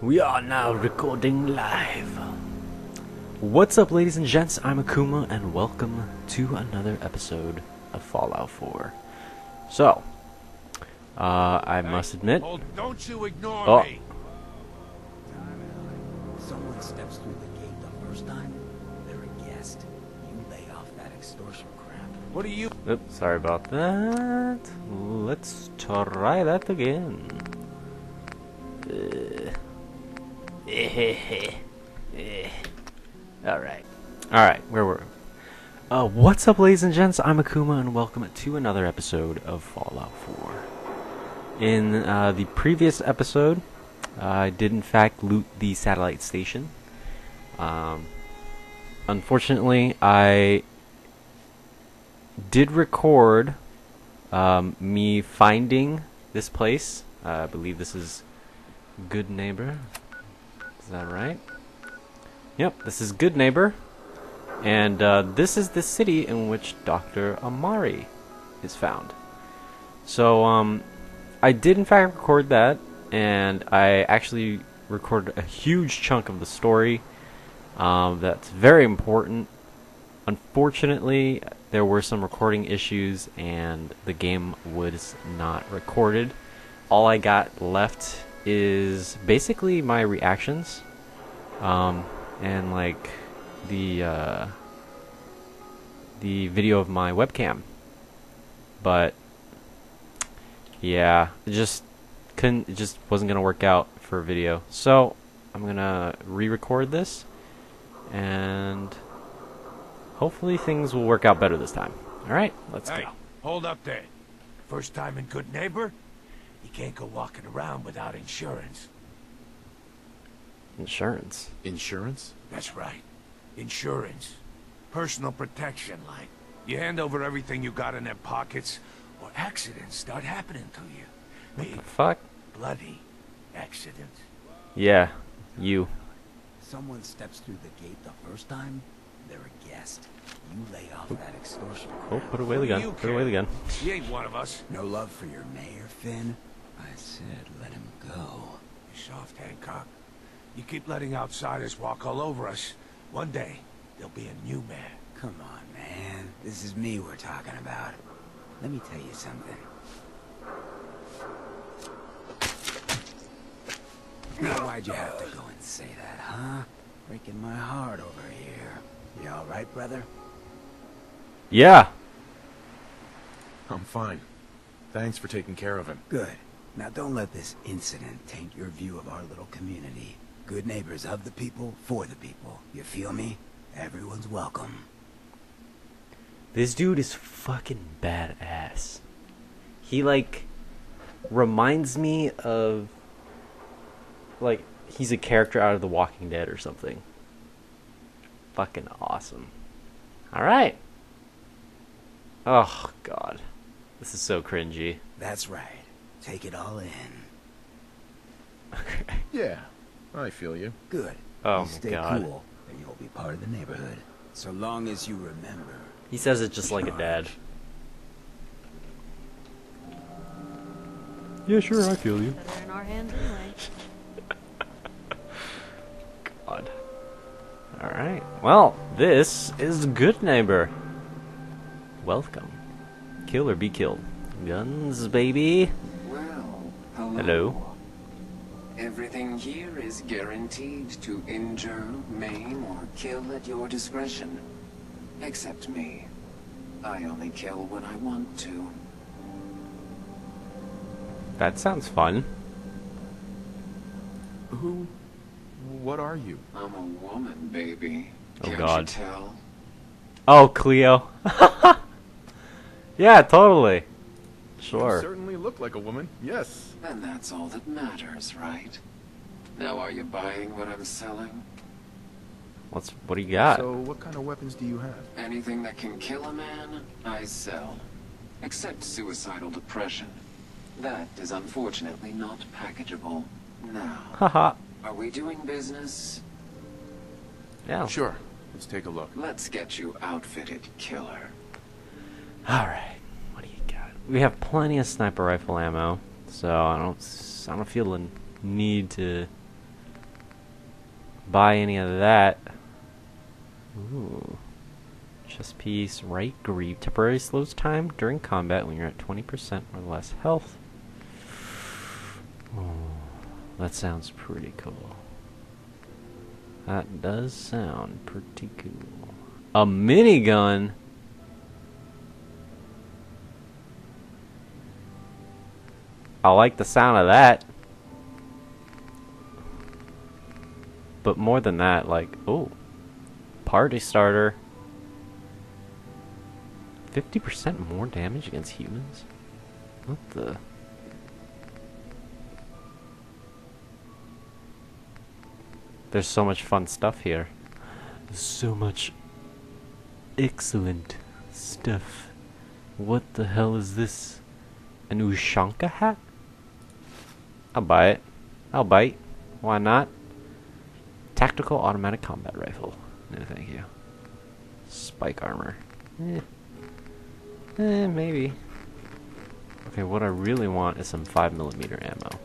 We are now recording live. What's up, ladies and gents? I'm Akuma, and welcome to another episode of Fallout 4. So, I must admit... don't you ignore me! Someone steps through the gate the first time, they're a guest. You lay off that extortion crap. What are you... Oops, sorry about that. Let's try that again. Alright, where were we? What's up, ladies and gents? I'm Akuma, and welcome to another episode of Fallout 4. In the previous episode, I did in fact loot the satellite station. Unfortunately, I did record me finding this place. I believe this is Good Neighbor. Is that right? Yep, this is Good Neighbor. And this is the city in which Dr. Amari is found. So, I did in fact record that, and I actually recorded a huge chunk of the story. That's very important. Unfortunately, there were some recording issues, and the game was not recorded. All I got left is basically my reactions, and like the video of my webcam. But yeah, it just wasn't gonna work out for video. So I'm gonna re-record this, and hopefully things will work out better this time. All right, let's go. Hold up there. First time in Good Neighbor? You can't go walking around without insurance. Insurance? Insurance? That's right. Insurance. Personal protection, like. You hand over everything you got in their pockets, or accidents start happening to you. Big, Fuck. bloody accidents. Yeah, you. Someone steps through the gate the first time, they're a guest. You lay off that extortion crap. Oh, put away the gun. You Put away the gun. He ain't one of us. No love for your mayor, Finn? I said let him go. You soft, Hancock. You keep letting outsiders walk all over us. One day, there'll be a new man. Come on, man. This is me we're talking about. Let me tell you something. Now, why'd you have to go and say that, huh? Breaking my heart over here. You all right, brother? Yeah. I'm fine. Thanks for taking care of him. Good. Now don't let this incident taint your view of our little community. Good neighbors of the people, for the people. You feel me? Everyone's welcome. This dude is fucking badass. He, like, reminds me of, like, he's a character out of The Walking Dead or something. Fucking awesome. Alright. Oh, God. This is so cringy. That's right. Take it all in. Okay. Yeah, I feel you. Good. Oh, You my stay God. cool, and you'll be part of the neighborhood. So long as you remember. He says it just like a dad. Yeah, sure, I feel you. Better in our hands anyway. God. Alright. Well, this is Good Neighbor. Welcome. Kill or be killed. Guns, baby. Well, Hello. Everything here is guaranteed to injure, maim, or kill at your discretion. Except me. I only kill when I want to. That sounds fun. What are you? I'm a woman, baby. Oh, Can't God. you tell? Oh, Cleo. Yeah, totally. You Sure. certainly look like a woman, yes. And that's all that matters, right? Now are you buying what I'm selling? What do you got? So, what kind of weapons do you have? Anything that can kill a man, I sell. Except suicidal depression. That is unfortunately not packageable. Now, Haha. are we doing business? Yeah. Sure, let's take a look. Let's get you outfitted, killer. Alright. What do you got? We have plenty of sniper rifle ammo, so I don't feel the need to buy any of that. Ooh. Chest piece, right greave. Temporarily slows time during combat when you're at 20% or less health. Oh, that sounds pretty cool. That does sound pretty cool. A minigun? I like the sound of that. But more than that, like, oh, party starter. 50% more damage against humans? What the? There's so much fun stuff here. So much excellent stuff. What the hell is this? An Ushanka hat? I'll buy it. I'll bite. Why not? Tactical automatic combat rifle. No, thank you. Spike armor. Maybe. Okay, what I really want is some 5mm ammo.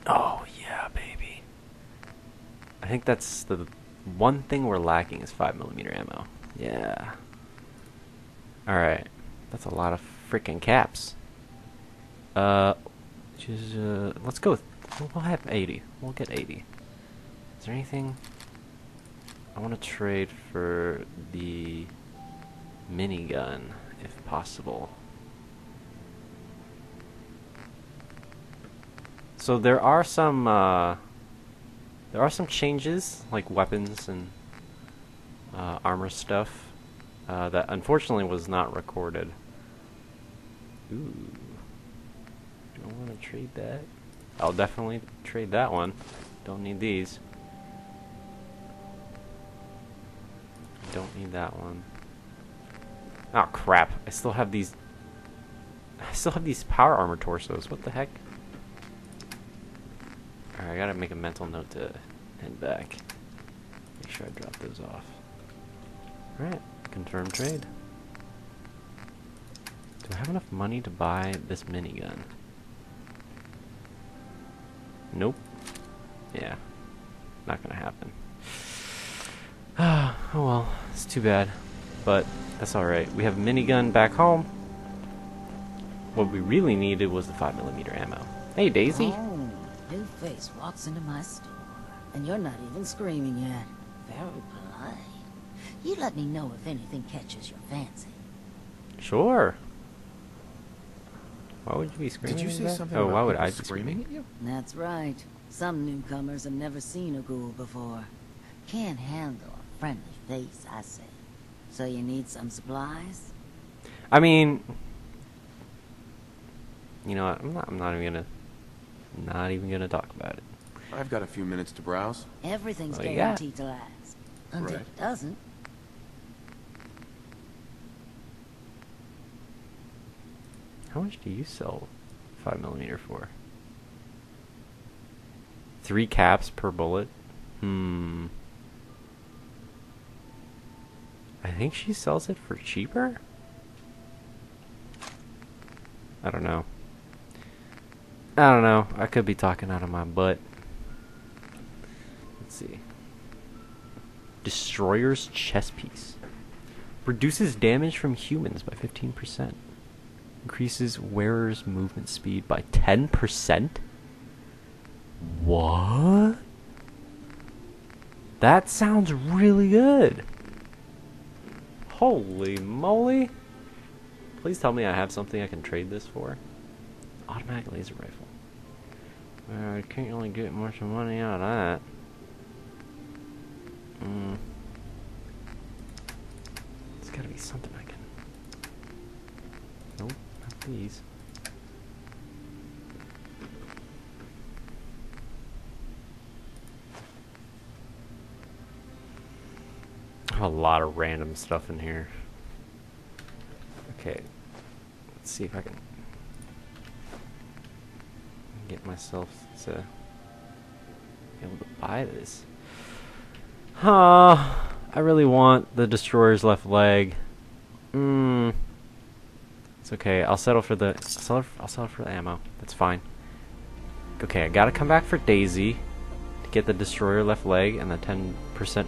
Oh, yeah, baby. I think that's the one thing we're lacking is 5mm ammo. Yeah. Alright. That's a lot of freaking caps. Let's go with... We'll have 80. We'll get 80. Is there anything... I want to trade for the minigun, if possible. So there are some changes, like weapons and armor stuff, that unfortunately was not recorded. Ooh. Do I want to trade that? I'll definitely trade that one. Don't need these. Don't need that one. Oh crap! I still have these power armor torsos. What the heck? Alright, I gotta make a mental note to head back. Make sure I drop those off. Alright, confirm trade. Do I have enough money to buy this minigun? Nope. Yeah. Not gonna happen. Oh well, it's too bad. But that's alright. We have a minigun back home. What we really needed was the 5mm ammo. Hey Daisy! Oh, new face walks into my store. And you're not even screaming yet. Very polite. You let me know if anything catches your fancy. Sure. Why would you be screaming? Did you at say that? something Oh, about why would people I be screaming at you? That's right. Some newcomers have never seen a ghoul before. Can't handle a friendly face, I say. So you need some supplies? I mean, you know what? I'm not even gonna talk about it. I've got a few minutes to browse. Everything's Oh, yeah. guaranteed to last. Until Right. it doesn't. How much do you sell 5mm for? 3 caps per bullet? I think she sells it for cheaper? I don't know. I could be talking out of my butt. Let's see. Destroyer's chest piece. Reduces damage from humans by 15%. Increases wearer's movement speed by 10%? What? That sounds really good. Holy moly. Please tell me I have something I can trade this for. Automatic laser rifle. I can't really get much money out of that. There's gotta be something I can... Nope, not these. A lot of random stuff in here. Okay, let's see if I can get myself to be able to buy this. I really want the destroyer's left leg. It's okay. I'll settle for the I'll settle for the ammo. That's fine. Okay, I gotta come back for Daisy to get the destroyer left leg and the 10%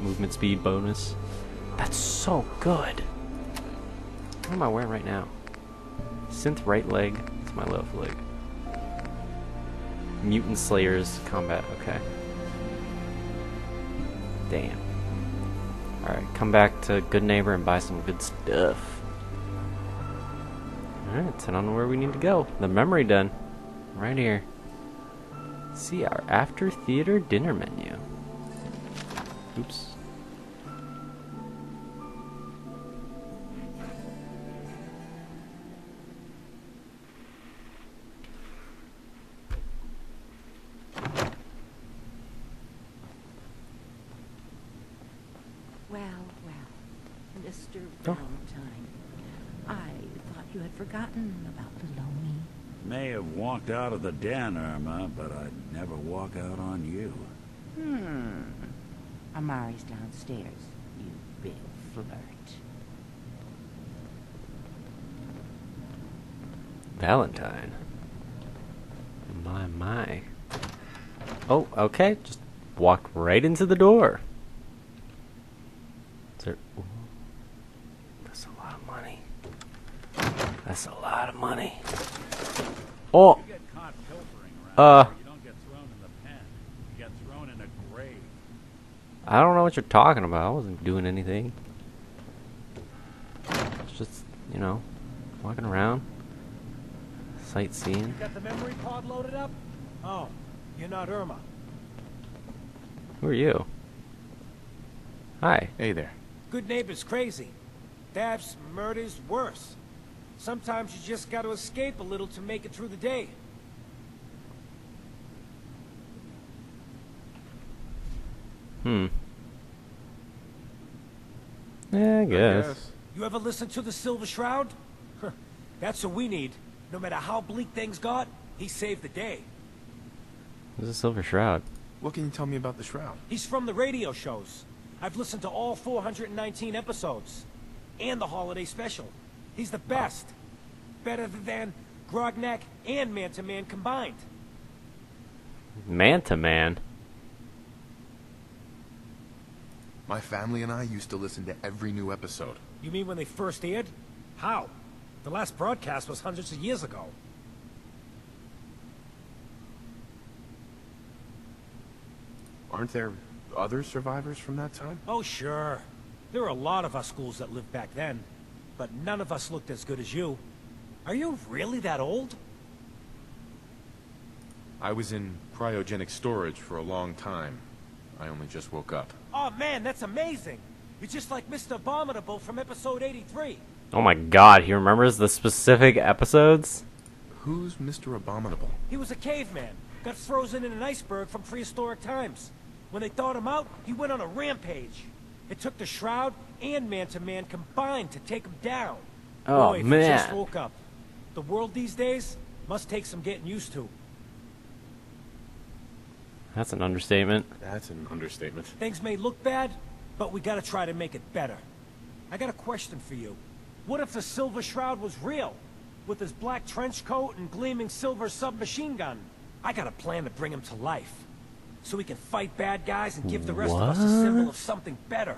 movement speed bonus. That's so good. What am I wearing right now? Synth right leg. It's my left leg. Mutant Slayers combat. Okay. Damn. Alright, come back to Good Neighbor and buy some good stuff. Alright, let's head on to where we need to go. The memory den. Right here. See our after theater dinner menu. Oops. Well, Mr. Valentine, I thought you had forgotten about Delaney. May have walked out of the den, Irma, but I'd never walk out on you. Amari's downstairs, you big flirt. Valentine. My. Oh, okay. Just walk right into the door. Is there... Ooh. That's a lot of money. That's a lot of money. Oh! You get caught pilfering around here, you don't get thrown in the pen. You get thrown in a grave. I don't know what you're talking about. I wasn't doing anything. It's just, you know, walking around. Sightseeing. You got the memory pod loaded up? Oh, you're not Irma. Who are you? Hi. Hey there. Good Neighbor's crazy. Thefts, murders, worse. Sometimes you just gotta escape a little to make it through the day. Yeah, I guess. You ever listen to the Silver Shroud? That's what we need. No matter how bleak things got, he saved the day. There's a Silver Shroud. What can you tell me about the Shroud? He's from the radio shows. I've listened to all 419 episodes. And the holiday special. He's the best. Better than Grognak and Man-to-Man combined. Man-to-Man? My family and I used to listen to every new episode. You mean when they first aired? How? The last broadcast was hundreds of years ago. Aren't there other survivors from that time? Oh, sure. There were a lot of us schools that lived back then. But none of us looked as good as you. Are you really that old? I was in cryogenic storage for a long time. I only just woke up. Oh man, that's amazing! You're just like Mr. Abominable from episode 83. Oh my god, he remembers the specific episodes? Who's Mr. Abominable? He was a caveman. Got frozen in an iceberg from prehistoric times. When they thawed him out, he went on a rampage. It took the Shroud and Man-to-Man combined to take him down. Oh, Boy, if man. you just woke up. The world these days must take some getting used to. That's an understatement. That's an understatement. Things may look bad, but we gotta try to make it better. I got a question for you. What if the Silver Shroud was real? With his black trench coat and gleaming silver submachine gun? I got a plan to bring him to life. So we can fight bad guys and give the rest of us a symbol of something better.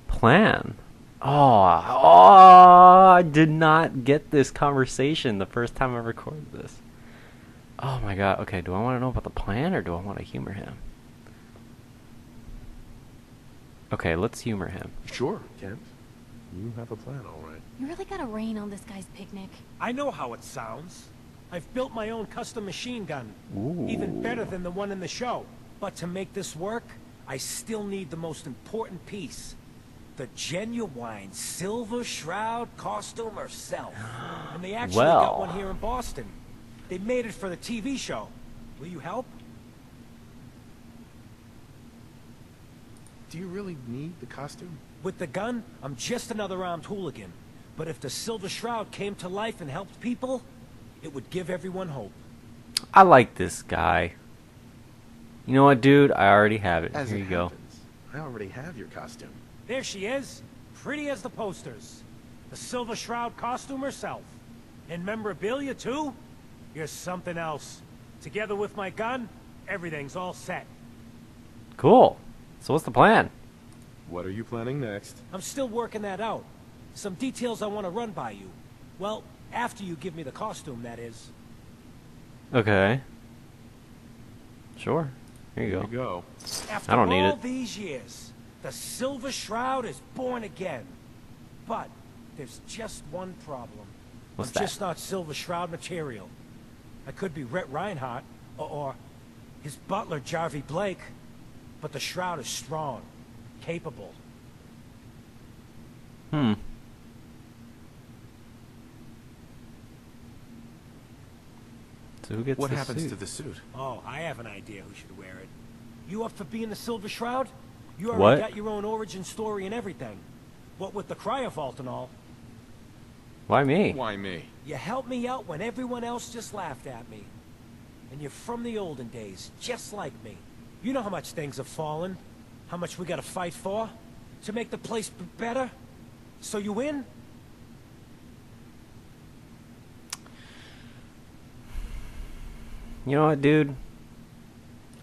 Plan? I did not get this conversation the first time I recorded this. Oh my god, okay, do I want to know about the plan or do I want to humor him? Okay, let's humor him. Sure, Kent. You have a plan, all right. You really gotta rain on this guy's picnic. I know how it sounds. I've built my own custom machine gun. Ooh. Even better than the one in the show. But to make this work, I still need the most important piece. The genuine Silver Shroud costume herself. And they actually got one here in Boston. They made it for the TV show. Will you help? Do you really need the costume? With the gun, I'm just another armed hooligan. But if the Silver Shroud came to life and helped people, it would give everyone hope. I like this guy. You know what, dude? I already have it. As Here it you go. happens, I already have your costume. There she is, pretty as the posters. The Silver Shroud costume herself. And memorabilia, too? You're something else. Together with my gun, everything's all set. Cool. So what's the plan? What are you planning next? I'm still working that out. Some details I want to run by you. Well, after you give me the costume, that is. Okay. Sure. Here you Here go. we go. After I don't need all it. these years, the Silver Shroud is born again. But there's just one problem. What's I'm that? just not Silver Shroud material. I could be Rhett Reinhardt, or his butler, Jarvie Blake. But the Shroud is strong, capable. Hmm. So who gets What the happens suit? to the suit? Oh, I have an idea who should wear it. You up for being the Silver Shroud? You What? already got your own origin story and everything. What with the cryovault and all. Why me? Why me? You helped me out when everyone else just laughed at me. And you're from the olden days, just like me. You know how much things have fallen, how much we gotta fight for, to make the place better. So you win? You know what, dude?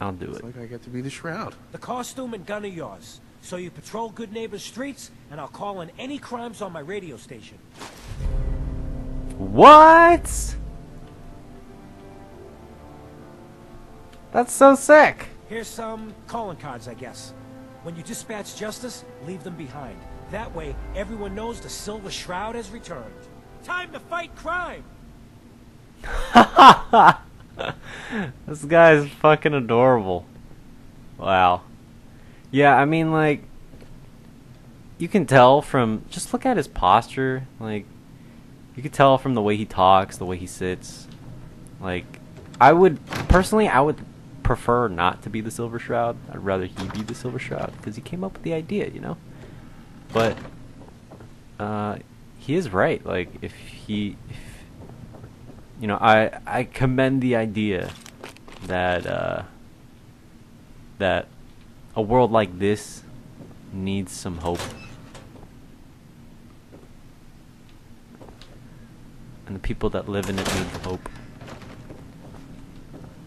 I'll do It's it. like I get to be the Shroud. The costume and gun are yours. So you patrol Good Neighbor's streets, and I'll call in any crimes on my radio station. What? That's so sick. Here's some calling cards, I guess. When you dispatch justice, leave them behind. That way, everyone knows the Silver Shroud has returned. Time to fight crime! This guy is fucking adorable. Wow. Yeah, I mean, like, you can tell from, just look at his posture, like, you can tell from the way he talks, the way he sits. Like, I would prefer not to be the Silver Shroud. I'd rather he be the Silver Shroud, because he came up with the idea, you know? But, he is right, like, you know, I commend the idea that, that a world like this needs some hope. And the people that live in it need the hope.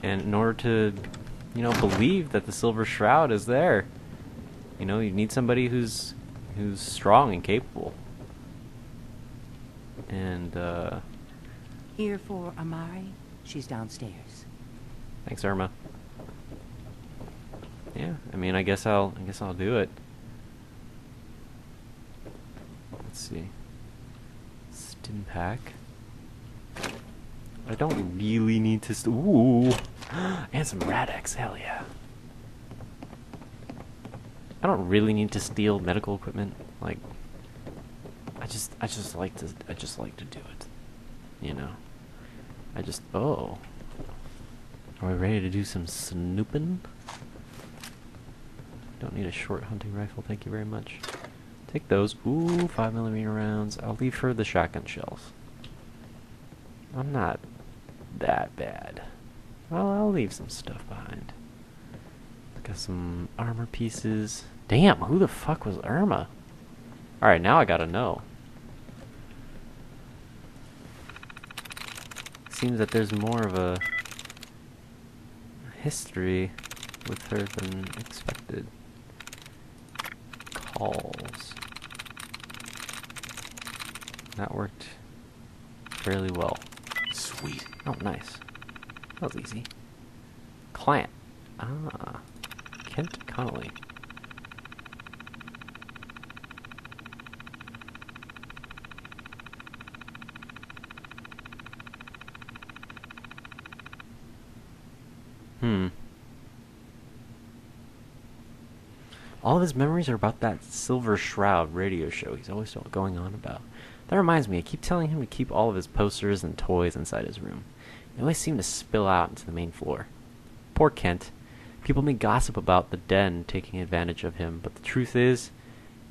And in order to, you know, believe that the Silver Shroud is there, you know, you need somebody who's strong and capable. And, Here for Amari. She's downstairs. thanks, Irma. Yeah, I mean, I guess I'll do it. Let's see. Stim pack. I don't really need to. Ooh, and some Rad-X. Hell yeah. I don't really need to steal medical equipment. Like, I just like to do it. You know. Oh. Are we ready to do some snooping? Don't need a short hunting rifle, thank you very much. Take those. Ooh, 5mm rounds. I'll leave her the shotgun shells. I'm not that bad. Well, I'll leave some stuff behind. Got some armor pieces. Damn, who the fuck was Irma? Alright, now I gotta know. Seems that there's more of a history with her than expected. Calls. That worked fairly well. Sweet. Oh, nice. That was easy. Client. Ah. Kent Connolly. All of his memories are about that Silver Shroud radio show he's always going on about. That reminds me, I keep telling him to keep all of his posters and toys inside his room. They always seem to spill out into the main floor. Poor Kent. People may gossip about the den taking advantage of him, but the truth is,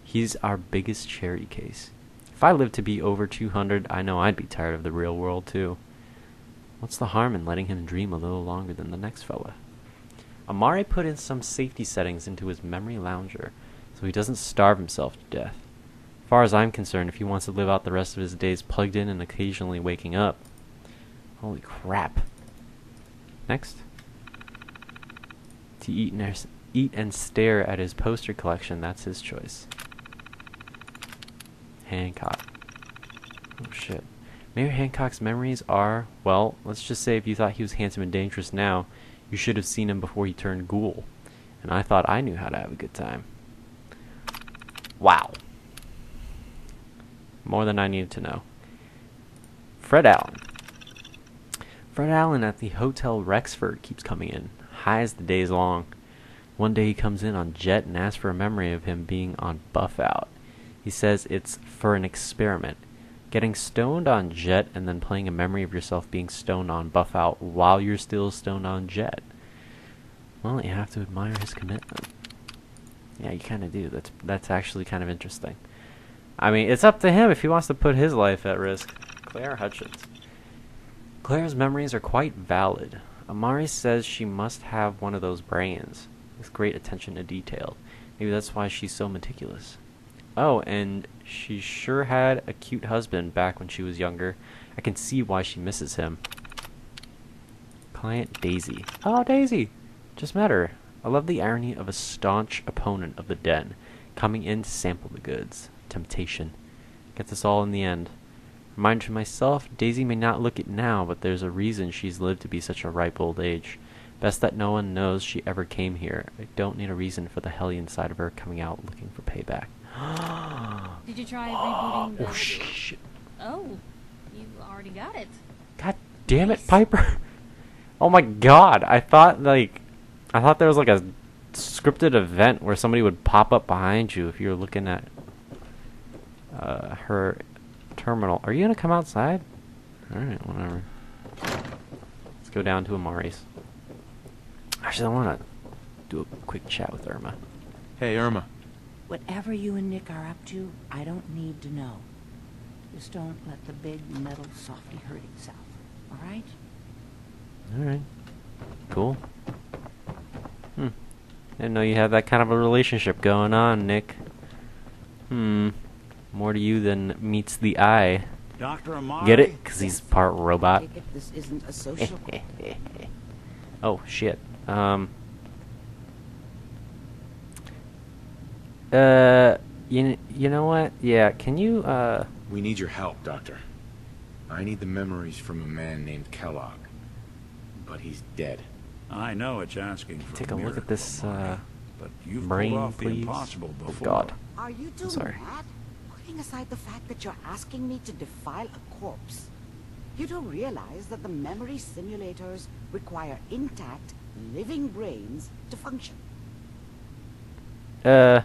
he's our biggest charity case. If I lived to be over 200, I know I'd be tired of the real world too. What's the harm in letting him dream a little longer than the next fella? Amari put in some safety settings into his memory lounger, so he doesn't starve himself to death. far as I'm concerned, if he wants to live out the rest of his days plugged in and occasionally waking up. Holy crap. Next. To eat and stare at his poster collection, that's his choice. Hancock. Oh shit. Mayor Hancock's memories are, well, let's just say if you thought he was handsome and dangerous now, you should have seen him before he turned ghoul. And I thought I knew how to have a good time. Wow. More than I needed to know. Fred Allen. Fred Allen at the Hotel Rexford keeps coming in, high as the day's long. One day he comes in on Jet and asks for a memory of him being on Buff Out. He says it's for an experiment. Getting stoned on Jet and then playing a memory of yourself being stoned on Buff Out while you're still stoned on Jet. Well, you have to admire his commitment. Yeah, you kind of do. That's actually kind of interesting. I mean, it's up to him if he wants to put his life at risk. Claire Hutchins. Claire's memories are quite valid. Amari says she must have one of those brains, with great attention to detail. Maybe that's why she's so meticulous. Oh, and she sure had a cute husband back when she was younger. I can see why she misses him. Client Daisy. Oh, Daisy! Just met her. I love the irony of a staunch opponent of the den, coming in to sample the goods. Temptation. Gets us all in the end. Reminder to myself, Daisy may not look it now, but there's a reason she's lived to be such a ripe old age. Best that no one knows she ever came here. I don't need a reason for the hellion side of her coming out looking for payback. Did you try rebooting the... Oh, shit. Oh, you already got it. God damn it, Piper. Oh my god. I thought there was like a scripted event where somebody would pop up behind you if you were looking at her terminal. Are you gonna come outside? Alright, whatever. Let's go down to Amari's. Actually, I want to do a quick chat with Irma. Hey, Irma. Whatever you and Nick are up to, I don't need to know. Just don't let the big metal softy hurt himself, all right? Alright. Cool. Didn't know you had that kind of a relationship going on, Nick. More to you than meets the eye. Dr. Amari? Get it? Because he's part robot. Take it this isn't a social call. Oh, shit. You know what? Yeah, can you, We need your help, Doctor. I need the memories from a man named Kellog. But he's dead. I know it's asking for take a look at this, but you've brain, pulled off the please? impossible Oh, before. God. Are you too Sorry. mad? Putting aside the fact that you're asking me to defile a corpse, you do realize that the memory simulators require intact, living brains to function. I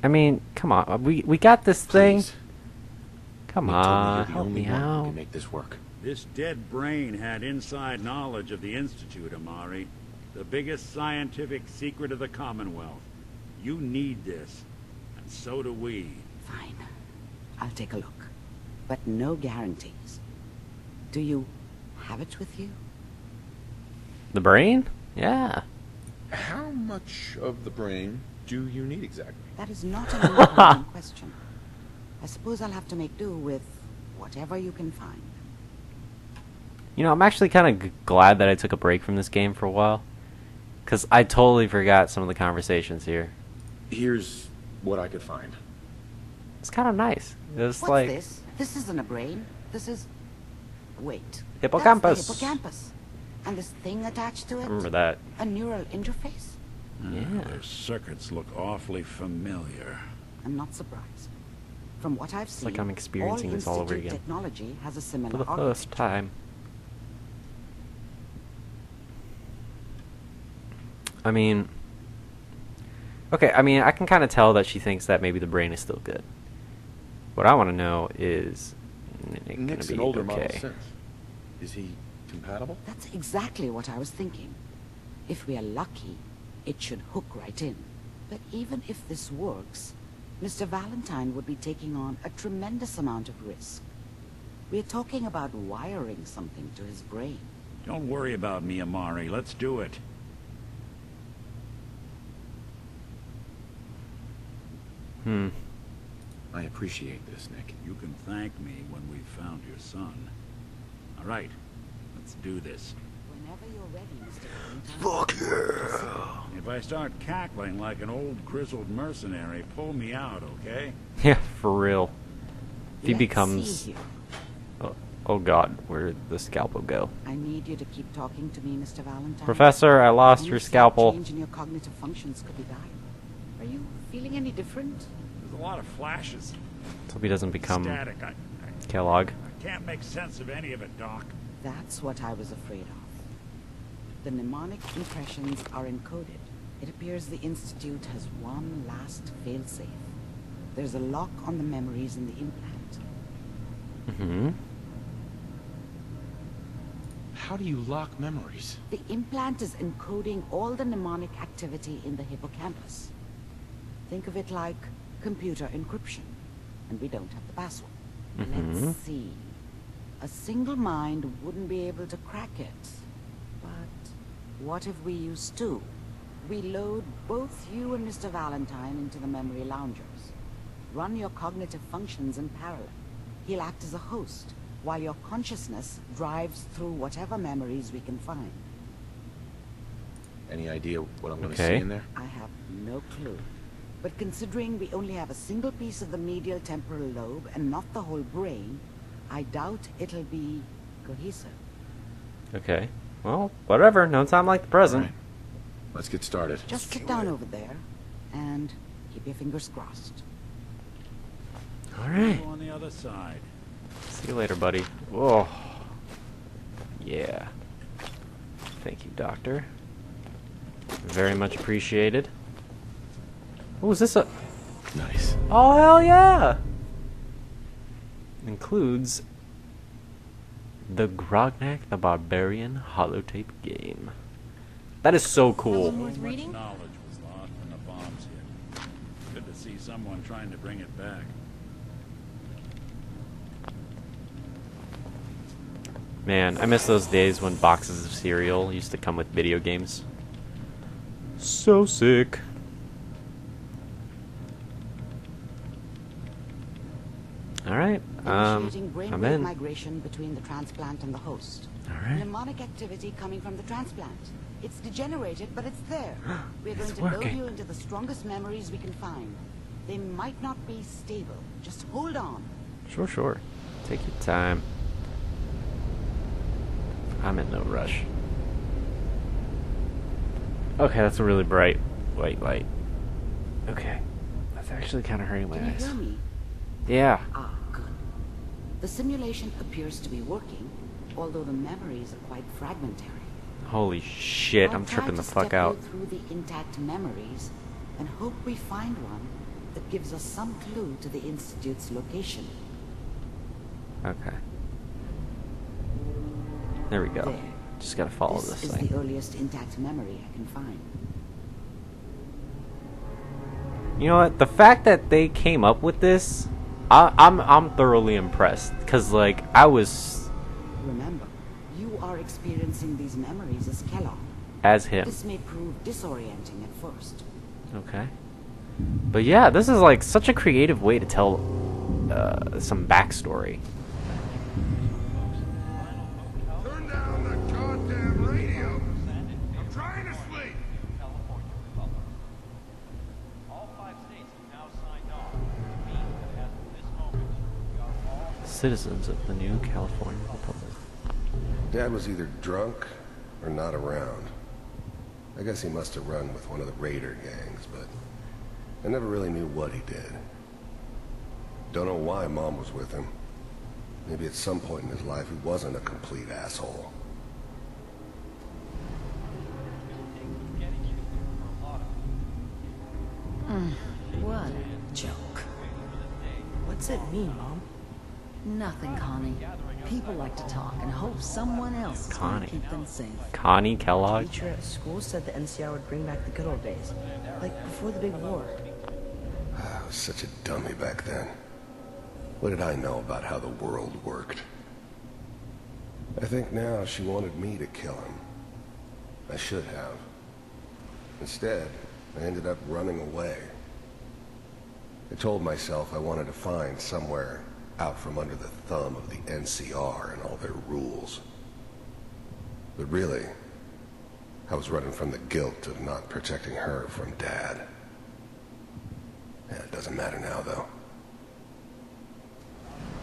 mean, come on. We got this thing. Please. Come Nick told me on, you're the help only me one who out. can make this work. This dead brain had inside knowledge of the Institute, Amari. The biggest scientific secret of the Commonwealth. You need this, and so do we. Fine. I'll take a look. But no guarantees. Do you have it with you? The brain? Yeah. How much of the brain do you need exactly? That is not an important question. I suppose I'll have to make do with whatever you can find. You know, I'm actually kind of glad that I took a break from this game for a while. Because I totally forgot some of the conversations here. Here's what I could find. It's kind of nice. It was What's like... this? This isn't a brain. This is... Wait. Hippocampus. That's the hippocampus. And this thing attached to it? I remember that. A neural interface? Yeah. Their circuits look awfully familiar. I'm not surprised. From what I've seen, like I'm experiencing this all over Institute again. technology has a similar For the first architecture. time. I mean... Okay, I mean, I can kind of tell that she thinks that maybe the brain is still good. What I want to know is... Nick Nick's gonna an be older model okay. since. Is he compatible? That's exactly what I was thinking. If we are lucky, it should hook right in. But even if this works, Mr. Valentine would be taking on a tremendous amount of risk. We're talking about wiring something to his brain. Don't worry about me, Amari. Let's do it. I appreciate this, Nick. You can thank me when we've found your son. All right, let's do this. Whenever you're ready, Mr. Valentine. Fuck yeah! If I start cackling like an old grizzled mercenary, pull me out, okay? Yeah, for real. If he Let's becomes... see here. Oh god, where'd the scalpel go? I need you to keep talking to me, Mr. Valentine. Professor, I lost Any your slight scalpel. change in your cognitive functions could be dire. Are you feeling any different? There's a lot of flashes. Let's hope he doesn't become Static. Kellogg. I can't make sense of any of it, Doc. That's what I was afraid of. The mnemonic impressions are encoded. It appears the Institute has one last failsafe. There's a lock on the memories in the implant. Mm-hmm. How do you lock memories? The implant is encoding all the mnemonic activity in the hippocampus. Think of it like computer encryption, and we don't have the password. Let's see. A single mind wouldn't be able to crack it. But what if we use two? We load both you and Mr. Valentine into the memory loungers. Run your cognitive functions in parallel. He'll act as a host, while your consciousness drives through whatever memories we can find. Any idea what I'm going to Okay. see in there? I have no clue. But considering we only have a single piece of the medial temporal lobe and not the whole brain, I doubt it'll be cohesive. Okay. Well, whatever. No time like the present. All right. Let's get started. Just sit down over there and keep your fingers crossed. Alright. Go on the other side. See you later, buddy. Whoa. Yeah. Thank you, Doctor. Very much appreciated. Oh, is this a... Nice. Oh, hell yeah! Includes the Grognak the Barbarian holotape game. That is so cool. Worth So much reading? knowledge was lost when the bombs hit. Good to see someone trying to bring it back. Man, I miss those days when boxes of cereal used to come with video games. So sick. Alright, Initiating I'm brainwave in. migration between the transplant and the host. Alright. Mnemonic activity coming from the transplant. It's degenerated, but it's there. We're going It's to load working. you into the strongest memories we can find. They might not be stable. Just hold on. Sure, sure. Take your time. I'm in no rush. Okay, that's a really bright white light. Okay. That's actually kind of hurting my Can you eyes. hear me? Yeah. Ah, good. The simulation appears to be working, although the memories are quite fragmentary. Holy shit, I'm I'll try tripping to the fuck step out. you through the intact memories and hope we find one that gives us some clue to the Institute's location. Okay. There we go. There. Just gotta follow This this is thing. the earliest intact memory I can find. You know what? The fact that they came up with this, I'm thoroughly impressed. Cause like I was Remember, you are experiencing these memories as Kellog. as him. This may prove disorienting at first. Okay. But yeah, this is like such a creative way to tell some backstory. Turn down the goddamn radio. I'm trying to sleep. All 5 states have now signed on. It means that as of this moment, we are all Citizens of the new California Republic. Dad was either drunk or not around. I guess he must have run with one of the raider gangs, but I never really knew what he did. Don't know why Mom was with him. Maybe at some point in his life he wasn't a complete asshole. What a joke. What's it mean, Mom? Nothing, Connie. People like to talk and hope someone else is going Connie. to keep them safe. Connie Kellogg. Teacher at school said the NCR would bring back the good old days. Like before the big war. I was such a dummy back then. What did I know about how the world worked? I think now she wanted me to kill him. I should have. Instead, I ended up running away. I told myself I wanted to find somewhere out from under the thumb of the NCR and all their rules. But really, I was running from the guilt of not protecting her from Dad. Yeah, it doesn't matter now, though.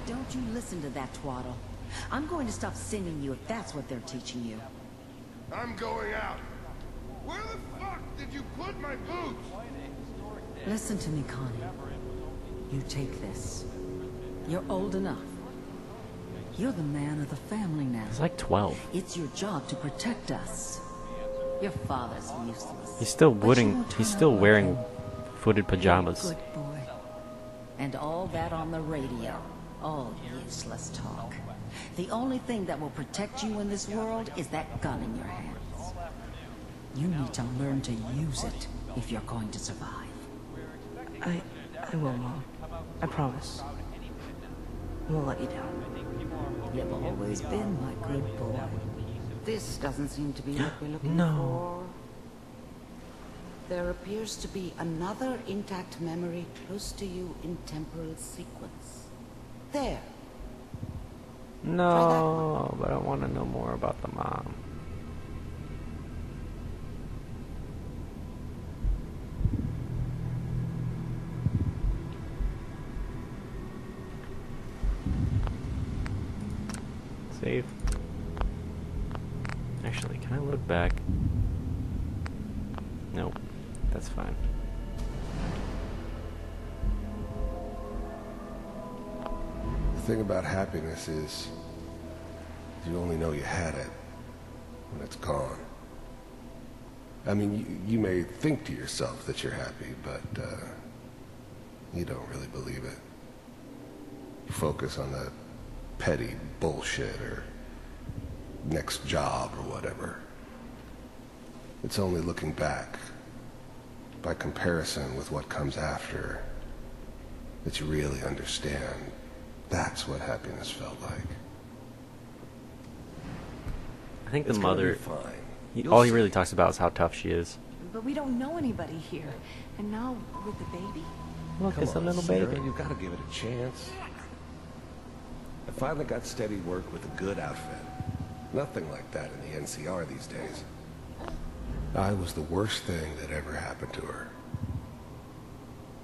Don't you listen to that twaddle. I'm going to stop singing you if that's what they're teaching you. I'm going out. Where the fuck did you put my boots? Listen to me, Connie. You take this. You're old enough. You're the man of the family now. He's like 12. It's your job to protect us. Your father's useless. He's still But you won't he's turn still out like wearing him. footed pajamas. Good boy. And all that on the radio. All useless talk. The only thing that will protect you in this world is that gun in your hands. You need to learn to use it if you're going to survive. I will, Mom. I promise. I won't let you down. You've always been my good boy. This doesn't seem to be what we're looking No. for. There appears to be another intact memory close to you in temporal sequence. There. No, but I want to know more about the mom. Save. Actually, can I look back? Nope, that's fine. The thing about happiness is you only know you had it when it's gone. I mean, you may think to yourself that you're happy, but you don't really believe it. You focus on that petty bullshit or next job or whatever. It's only looking back, by comparison with what comes after, that you really understand that's what happiness felt like. I think It's the gonna be mother, fine. all he really talks about is how tough she is. But we don't know anybody here. And now with the baby. Look, it's a little Sarah, baby. You've got to give it a chance. I finally got steady work with a good outfit. Nothing like that in the NCR these days. I was the worst thing that ever happened to her.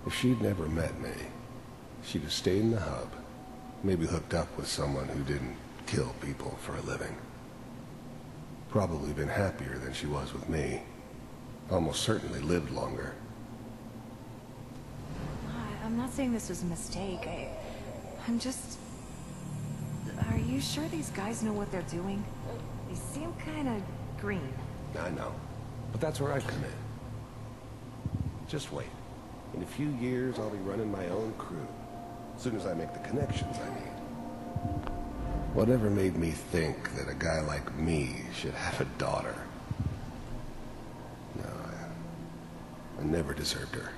If she'd never met me, she'd have stayed in the hub, maybe hooked up with someone who didn't kill people for a living. Probably been happier than she was with me. Almost certainly lived longer. I'm not saying this was a mistake. I'm just... Are you sure these guys know what they're doing? They seem kind of green. I know. But that's where I come in. Just wait. In a few years, I'll be running my own crew. As soon as I make the connections I need. Whatever made me think that a guy like me should have a daughter? No, I never deserved her.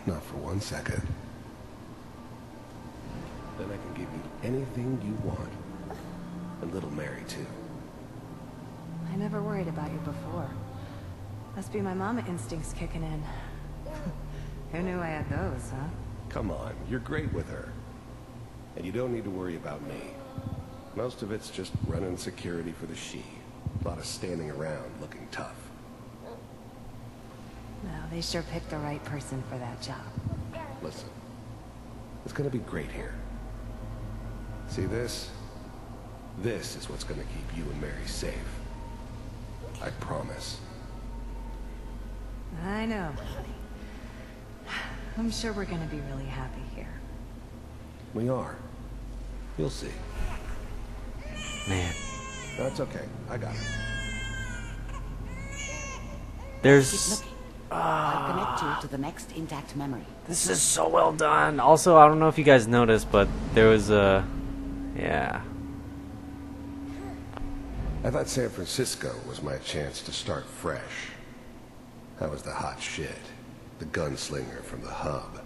Not for 1 second. Then I can give you anything you want. And little Mary, too. I never worried about you before. Must be my mama instincts kicking in. Who knew I had those, huh? Come on, you're great with her. And you don't need to worry about me. Most of it's just running security for the she. A lot of standing around looking tough. Well, they sure picked the right person for that job. Listen, it's gonna be great here. See this? This is what's gonna keep you and Mary safe. I promise. I know, honey. I'm sure we're gonna be really happy here. We are. You'll see. Man, That's okay. I got it. there's... I'll connect you to the next intact memory. This is so well done. Also, I don't know if you guys noticed, but there was a... Yeah. I thought San Francisco was my chance to start fresh. I was the hot shit, the gunslinger from the hub,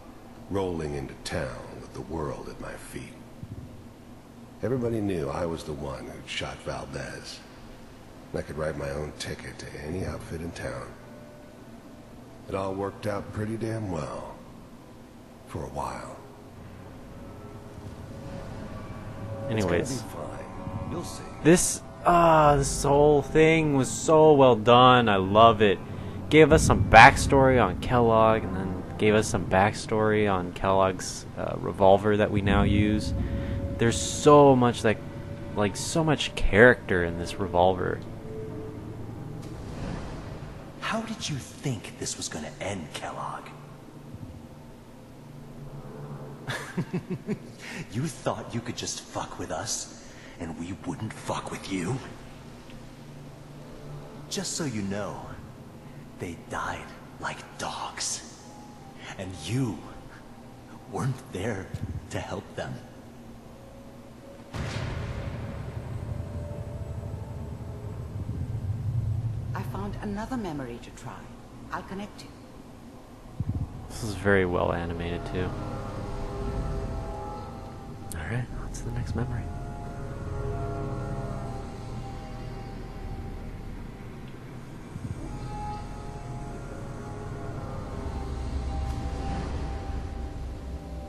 rolling into town with the world at my feet. Everybody knew I was the one who'd shot Valdez. I could write my own ticket to any outfit in town. It all worked out pretty damn well. For a while. Anyways, It's gonna be fine. You'll see. This whole thing was so well done. I love it. Gave us some backstory on Kellogg, and then gave us some backstory on Kellogg's revolver that we now use. There's so much so much character in this revolver. How did you think this was gonna end, Kellogg? You thought you could just fuck with us, and we wouldn't fuck with you? Just so you know, they died like dogs. And you weren't there to help them. I found another memory to try. I'll connect you. This is very well animated too. Alright, what's the next memory?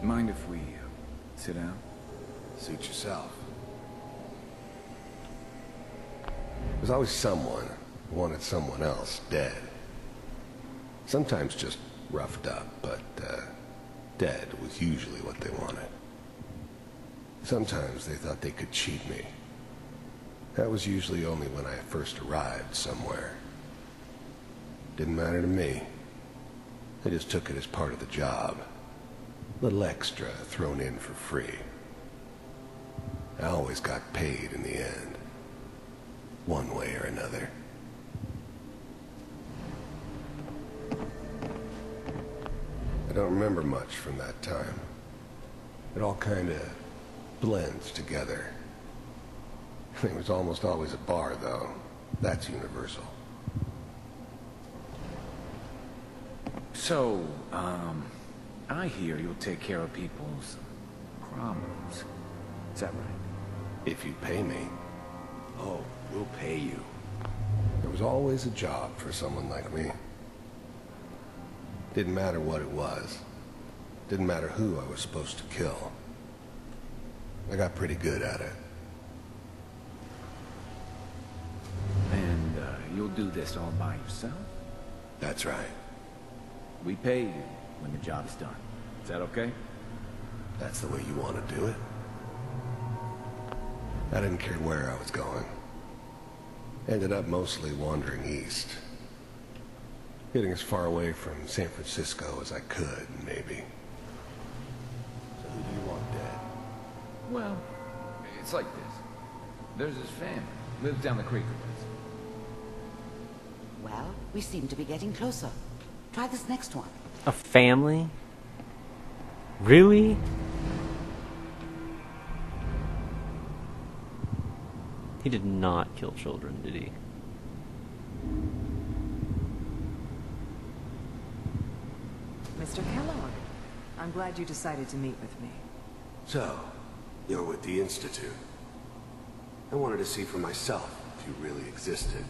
Mind if we sit down? Suit yourself. There's always someone who wanted someone else dead. Sometimes just roughed up, but dead was usually what they wanted. Sometimes they thought they could cheat me. That was usually only when I first arrived somewhere. Didn't matter to me. They just took it as part of the job. Little extra thrown in for free. I always got paid in the end. One way or another. I don't remember much from that time. It all kinda blends together. It was almost always a bar, though. That's universal. So, I hear you'll take care of people's problems. Is that right? If you pay me. Oh, we'll pay you. There was always a job for someone like me. Didn't matter what it was. Didn't matter who I was supposed to kill. I got pretty good at it. And, you'll do this all by yourself? That's right. We pay you when the job's done. Is that okay? That's the way you want to do it. I didn't care where I was going. Ended up mostly wandering east. Getting as far away from San Francisco as I could, maybe. So who do you want dead? Well, it's like this. There's his family. Lives down the creek with us. Well, we seem to be getting closer. Try this next one. A family? Really? He did not kill children, did he? Mr. Kellogg, I'm glad you decided to meet with me. So, you're with the Institute. I wanted to see for myself if you really existed.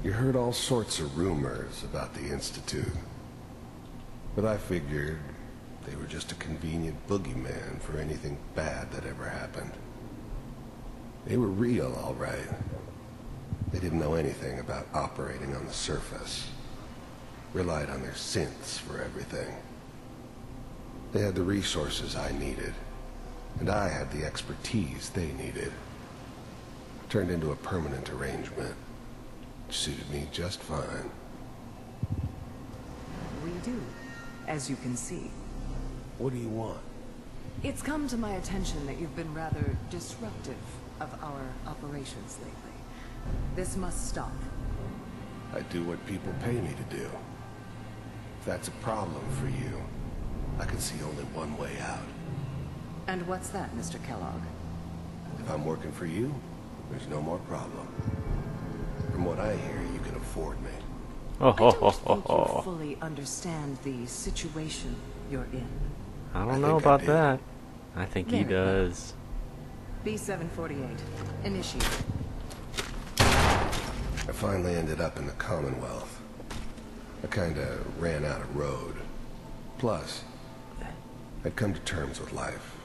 You heard all sorts of rumors about the Institute. But I figured they were just a convenient boogeyman for anything bad that ever happened. They were real, all right. They didn't know anything about operating on the surface. Relied on their synths for everything. They had the resources I needed, and I had the expertise they needed. Turned into a permanent arrangement. Suited me just fine. We do, as you can see. What do you want? It's come to my attention that you've been rather disruptive of our operations lately. This must stop. I do what people pay me to do. If that's a problem for you, I can see only one way out. And what's that, Mr. Kellogg? If I'm working for you, there's no more problem. From what I hear, you can afford me. Oh, I don't think you fully understand the situation you're in. I don't know about that. I think he does. B-748. Initiate. I finally ended up in the Commonwealth. I kinda ran out of road. Plus, I'd come to terms with life.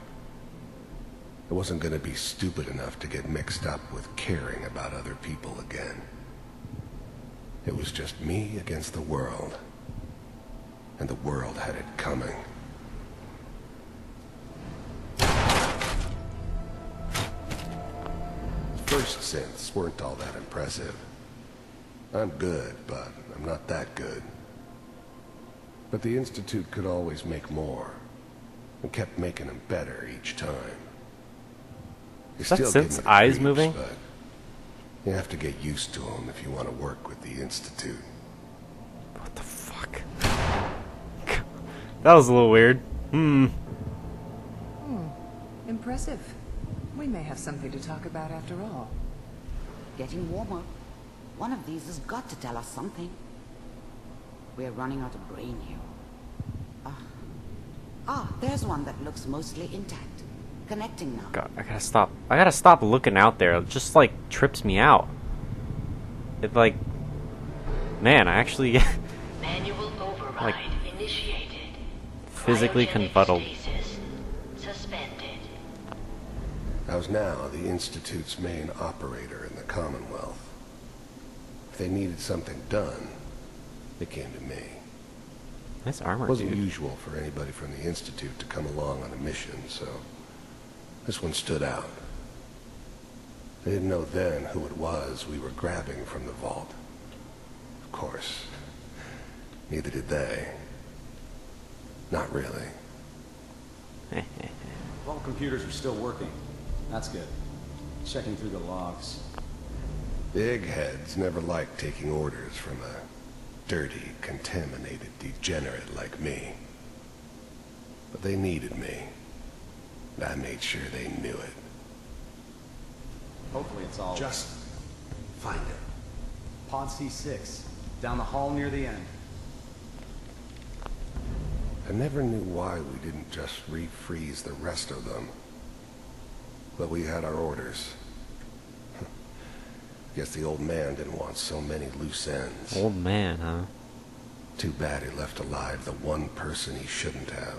I wasn't gonna be stupid enough to get mixed up with caring about other people again. It was just me against the world. And the world had it coming. First synths weren't all that impressive. I'm good, but I'm not that good. But the Institute could always make more, and kept making them better each time. Is that synth's eyes moving? But you have to get used to them if you want to work with the Institute. What the fuck? That was a little weird. Impressive. We may have something to talk about after all. Getting warmer. One of these has got to tell us something. We're running out of brain here. There's one that looks mostly intact. Connecting now. God, I gotta stop looking out there. It just like trips me out. It like, man, I actually Manual override like initiated. physically confuddled. Suspended. I was now the Institute's main operator in the Commonwealth. If they needed something done, they came to me. Nice armor, It wasn't dude. usual for anybody from the Institute to come along on a mission, so this one stood out. They didn't know then who it was we were grabbing from the vault. Of course, neither did they. Not really. All computers are still working. That's good. Checking through the logs. The eggheads never liked taking orders from a dirty, contaminated degenerate like me. But they needed me. And I made sure they knew it. Hopefully it's all... Just find it. Pod C6. Down the hall near the end. I never knew why we didn't just refreeze the rest of them. But we had our orders. Guess the old man didn't want so many loose ends. Old man, huh? Too bad he left alive the one person he shouldn't have.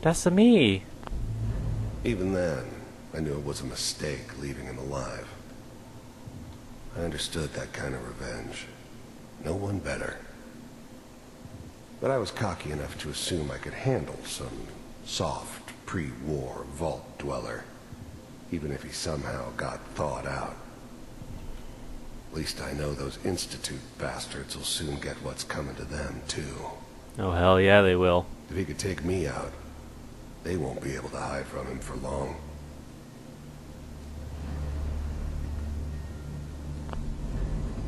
That's me. Even then, I knew it was a mistake leaving him alive. I understood that kind of revenge. No one better. But I was cocky enough to assume I could handle some soft, pre-war vault dweller, even if he somehow got thawed out. At least I know those Institute bastards will soon get what's coming to them, too. Oh, hell yeah, they will. If he could take me out, they won't be able to hide from him for long.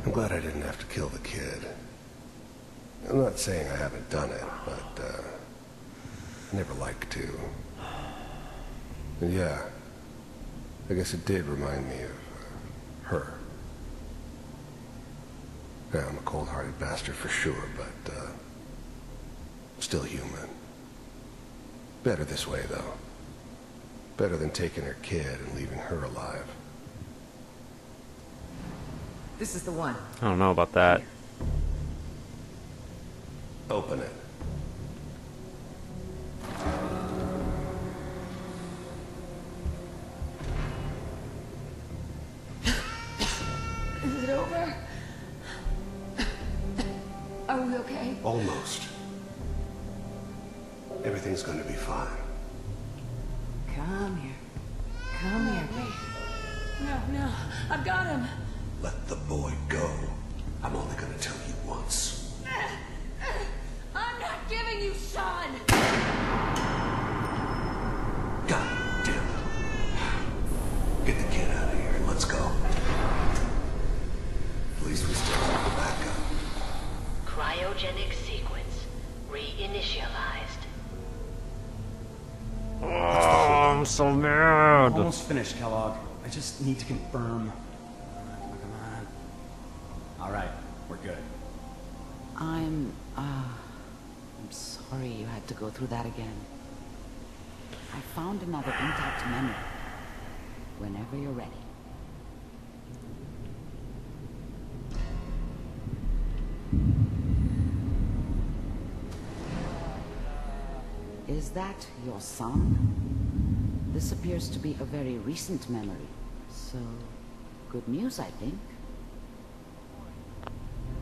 I'm glad I didn't have to kill the kid. I'm not saying I haven't done it, but, I never like to. And yeah, I guess it did remind me of, her. Yeah, I'm a cold-hearted bastard for sure, but, still human. Better this way, though. Better than taking her kid and leaving her alive. This is the one. I don't know about that. Open it. Is it over? Are we okay? Almost. Everything's gonna be fine. Come here. Come here. No, I've got him. Let the boy go. I'm only gonna tell you once. I'm not giving you Sean. God damn it. Get the kid out of here and let's go. At least we still have the backup. Cryogenic sequence reinitialized. Oh, I'm so mad. Almost finished, Kellogg. I just need to confirm. Come on. All right, we're good. I'm sorry you had to go through that again. I found another intact memory. Whenever you're ready. Is that your son? This appears to be a very recent memory. So, good news, I think.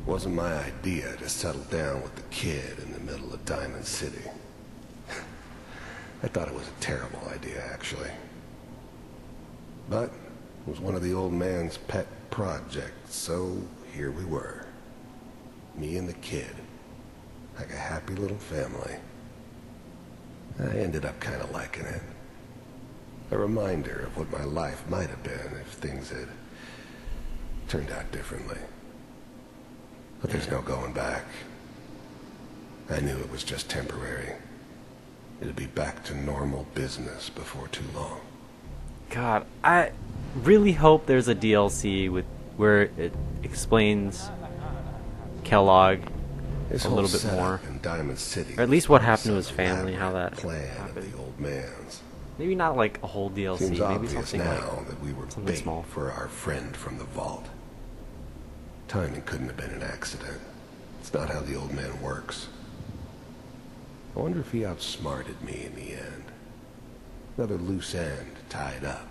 Wasn't my idea to settle down with the kid in the middle of Diamond City. I thought it was a terrible idea, actually. But it was one of the old man's pet projects, so here we were. Me and the kid. Like a happy little family. I ended up kind of liking it. A reminder of what my life might have been if things had turned out differently. But there's no going back. I knew it was just temporary. It'd be back to normal business before too long. God, I really hope there's a DLC with where it explains Kellog This a whole little bit setup more, in Diamond City, or at least what happened to his family, how that plan happened. of the old man's. Maybe not like a whole DLC. Seems maybe obvious something now like that we were something bait small. for our friend from the vault. Timing couldn't have been an accident. It's not how the old man works. I wonder if he outsmarted me in the end. Another loose end tied up.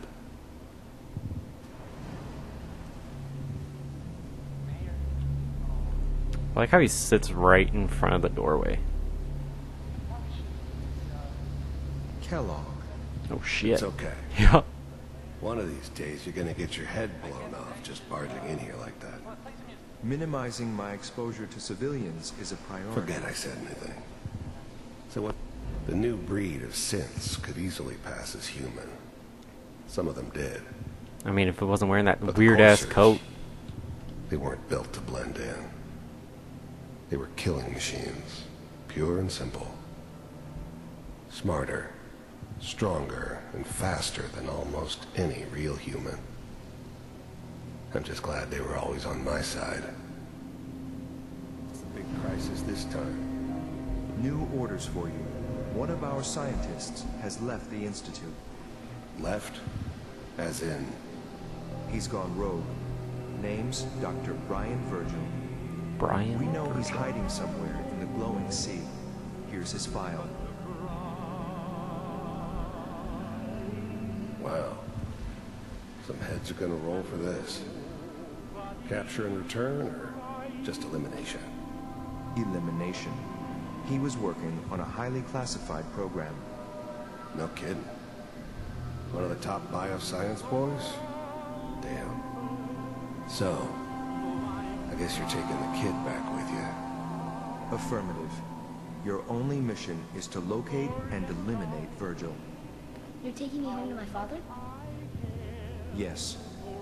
I like how he sits right in front of the doorway. Kellog. Oh shit. It's okay. Yeah. One of these days you're gonna get your head blown off just barging in here like that. Minimizing my exposure to civilians is a priority. Forget I said anything. So what? The new breed of synths could easily pass as human. Some of them did. I mean, if it wasn't wearing that But the weird ass coursers, coat. They weren't built to blend in. They were killing machines, pure and simple. Smarter, stronger, and faster than almost any real human. I'm just glad they were always on my side. It's a big crisis this time. New orders for you. One of our scientists has left the Institute. Left? As in? He's gone rogue. Name's Dr. Brian Virgil. Brian? We know he's hiding somewhere in the glowing sea. Here's his file. Wow. Some heads are gonna roll for this. Capture and return, or just elimination? Elimination. He was working on a highly classified program. No kidding. One of the top bioscience boys? Damn. So, I guess you're taking the kid back with you. Affirmative. Your only mission is to locate and eliminate Virgil. You're taking me home to my father? Yes.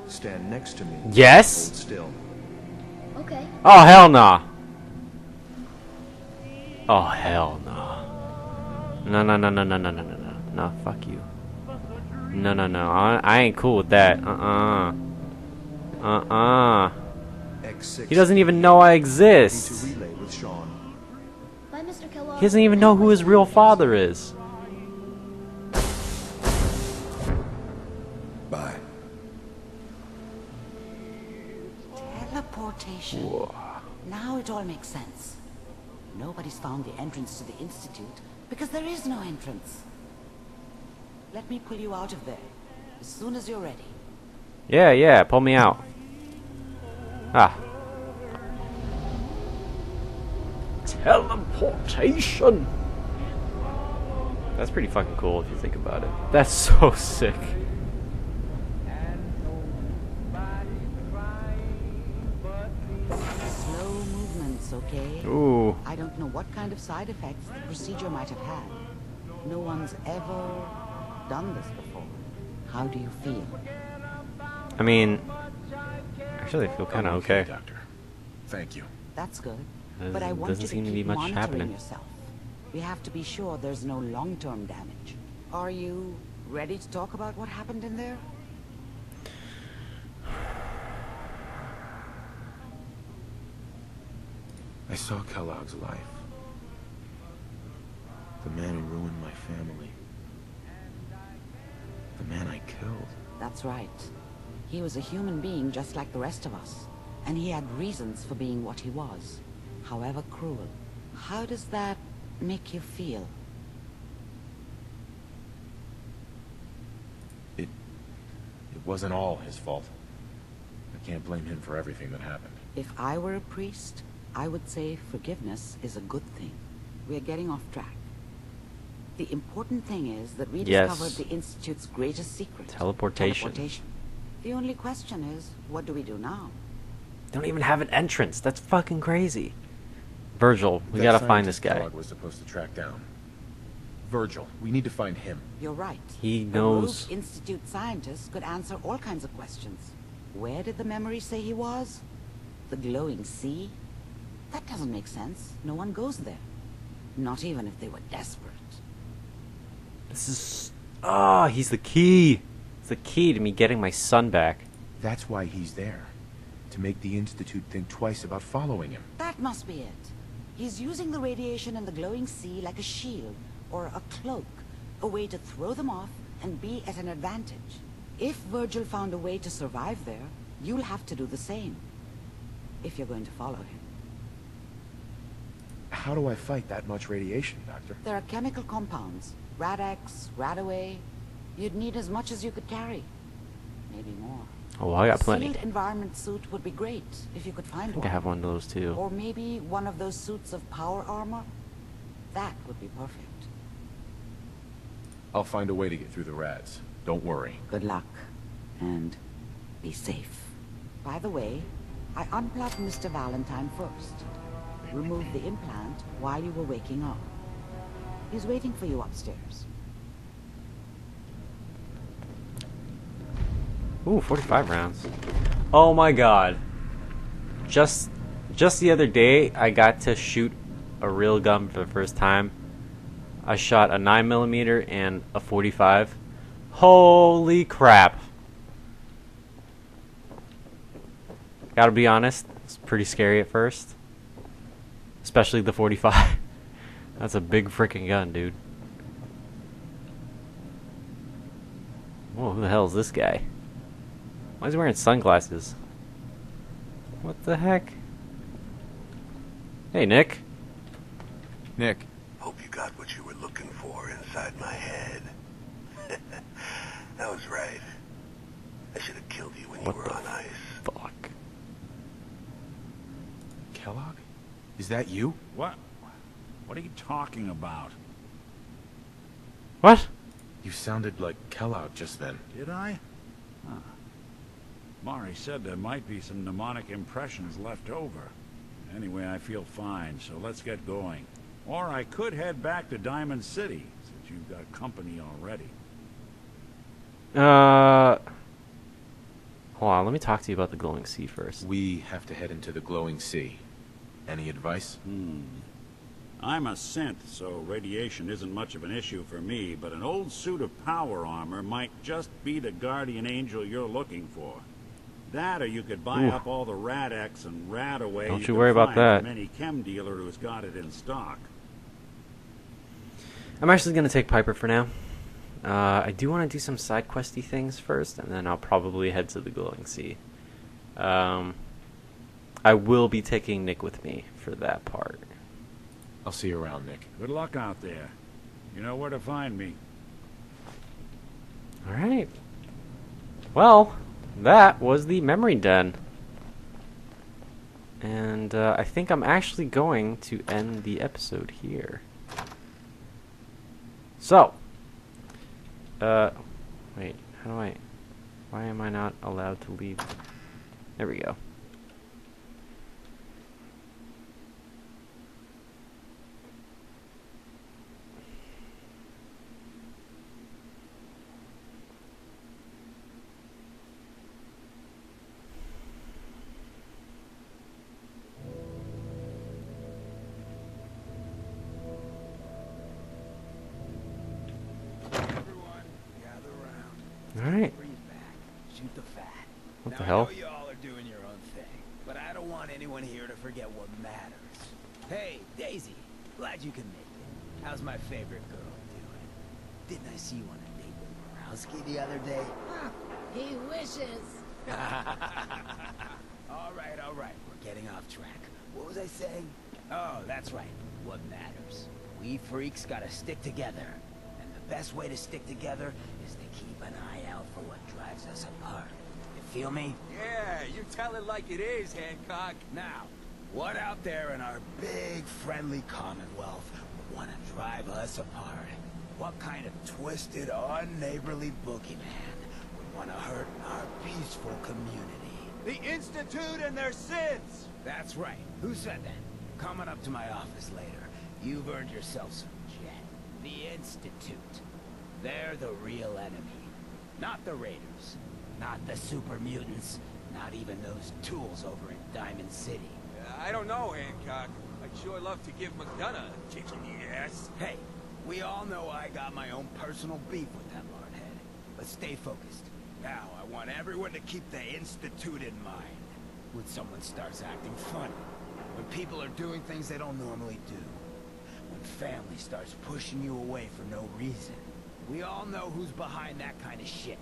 Stand next to me. Yes? Hold still. Okay. Oh hell nah. Oh hell nah. No no no no no no no no no. No, fuck you. No no no. I ain't cool with that. X6. He doesn't even know I exist. Need to relay with Sean. Bye, Mr. Kellogg. He doesn't even know who his real father is. Bye. Teleportation. Whoa. Now it all makes sense. Nobody's found the entrance to the Institute because there is no entrance. Let me pull you out of there as soon as you're ready. Yeah, yeah, pull me out. Ah. Teleportation. That's pretty fucking cool if you think about it. That's so sick. Slow movements, okay? Ooh. I don't know what kind of side effects the procedure might have had. No one's ever done this before. How do you feel? I mean, actually, I feel kind of okay. Doctor. Thank you. That's good. Doesn't- But I want doesn't you to seem to keep be much monitoring happening. yourself. We have to be sure there's no long-term damage. Are you ready to talk about what happened in there? I saw Kellogg's life. The man who ruined my family. The man I killed. That's right. He was a human being just like the rest of us. And he had reasons for being what he was, however cruel. How does that make you feel? It wasn't all his fault. I can't blame him for everything that happened. If I were a priest, I would say forgiveness is a good thing. We're getting off track. The important thing is that we discovered the Institute's greatest secret. Teleportation. The only question is, what do we do now? Don't even have an entrance. That's fucking crazy. Virgil, we gotta find this guy. Kellog was supposed to track down. Virgil, we need to find him. You're right. He knows. A rogue Institute scientist could answer all kinds of questions. Where did the memory say he was? The glowing sea? That doesn't make sense. No one goes there. Not even if they were desperate. This is... Ah, he's the key. It's the key to me getting my son back. That's why he's there. To make the Institute think twice about following him. That must be it. He's using the radiation in the glowing sea like a shield, or a cloak. A way to throw them off and be at an advantage. If Virgil found a way to survive there, you'll have to do the same. If you're going to follow him. How do I fight that much radiation, Doctor? There are chemical compounds. Rad-X, Radaway. You'd need as much as you could carry. Maybe more. Oh, I got plenty. A sealed environment suit would be great, if you could find I think one. I have one of those too. Or maybe one of those suits of power armor. That would be perfect. I'll find a way to get through the rads. Don't worry. Good luck. And be safe. By the way, I unplugged Mr. Valentine first. Removed the implant while you were waking up. He's waiting for you upstairs. Ooh, 45 rounds. Oh my god. Just the other day, I got to shoot a real gun for the first time. I shot a 9mm and a 45. Holy crap. Gotta be honest, it's pretty scary at first. Especially the 45. That's a big freaking gun, dude. Whoa, who the hell is this guy? Why is he wearing sunglasses? What the heck? Hey, Nick. Nick. Hope you got what you were looking for inside my head. That was right. I should have killed you when you were on ice. Fuck. Kellog? Is that you? What? What are you talking about? What? You sounded like Kellog just then. Did I? Huh. Mari said there might be some mnemonic impressions left over. Anyway, I feel fine, so let's get going. Or I could head back to Diamond City, since you've got company already. Hold on, let me talk to you about the glowing sea first. We have to head into the glowing sea. Any advice? I'm a synth, so radiation isn't much of an issue for me, but an old suit of power armor might just be the guardian angel you're looking for. That, or you could buy up all the Rad-X and Radaway. Don't you worry about that. From any chem dealer who's got it in stock. I'm actually going to take Piper for now. I do want to do some side questy things first, and then I'll probably head to the glowing sea. I will be taking Nick with me for that part. I'll see you around, Nick. Good luck out there. You know where to find me. Alright. Well, that was the memory den. And I think I'm actually going to end the episode here. So, wait, how do why am I not allowed to leave? There we go. Alright. Shoot the fat. What now, the hell? I know y'all are doing your own thing, but I don't want anyone here to forget what matters. Hey, Daisy. Glad you can make it. How's my favorite girl doing? Didn't I see you on a date with Lebowski the other day? He wishes. All right, we're getting off track. What was I saying? Oh, that's right. What matters? We freaks gotta stick together. And the best way to stick together is to keep an eye out for what drives us apart. You feel me? Yeah, you tell it like it is, Hancock. Now, what out there in our big, friendly Commonwealth would want to drive us apart? What kind of twisted, unneighborly boogeyman would want to hurt our peaceful community? The Institute and their sins! That's right. Who said that? Coming up to my office later. You've earned yourself some jet. The Institute. They're the real enemy. Not the Raiders. Not the super mutants. Not even those tools over in Diamond City. I don't know, Hancock. I'd sure love to give McDonough a kick in the ass. Hey, we all know I got my own personal beef with that lordhead. But stay focused. Now, I want everyone to keep the Institute in mind. When someone starts acting funny. When people are doing things they don't normally do. When family starts pushing you away for no reason. We all know who's behind that kind of shit.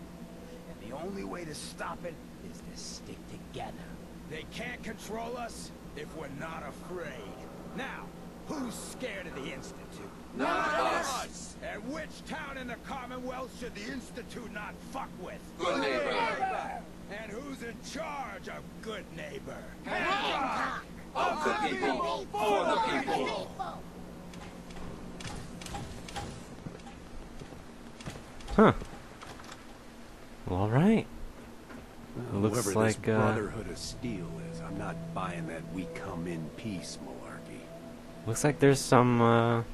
And the only way to stop it is to stick together. They can't control us if we're not afraid. Now, who's scared of the Institute? Not us! And which town in the Commonwealth should the Institute not fuck with? Good neighbor! And who's in charge of good neighbor? Hancock! Of the people, for the people! Huh. Well, all right. Looks Whoever like this Brotherhood of Steel is, I'm not buying that we come in peace malarkey. looks like there's some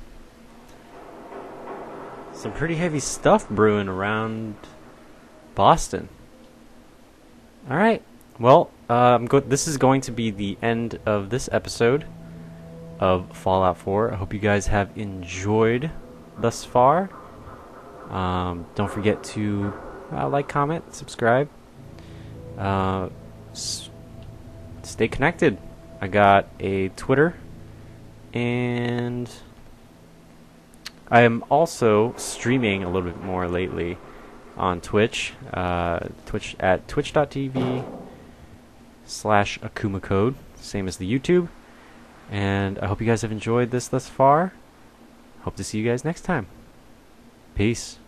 pretty heavy stuff brewing around Boston. All right. Well, this is going to be the end of this episode of Fallout 4. I hope you guys have enjoyed thus far. Don't forget to like, comment, subscribe. Stay connected. I got a Twitter, and I am also streaming a little bit more lately on Twitch. Twitch at twitch.tv/AkumaCode, same as the YouTube. And I hope you guys have enjoyed this thus far. Hope to see you guys next time. Peace.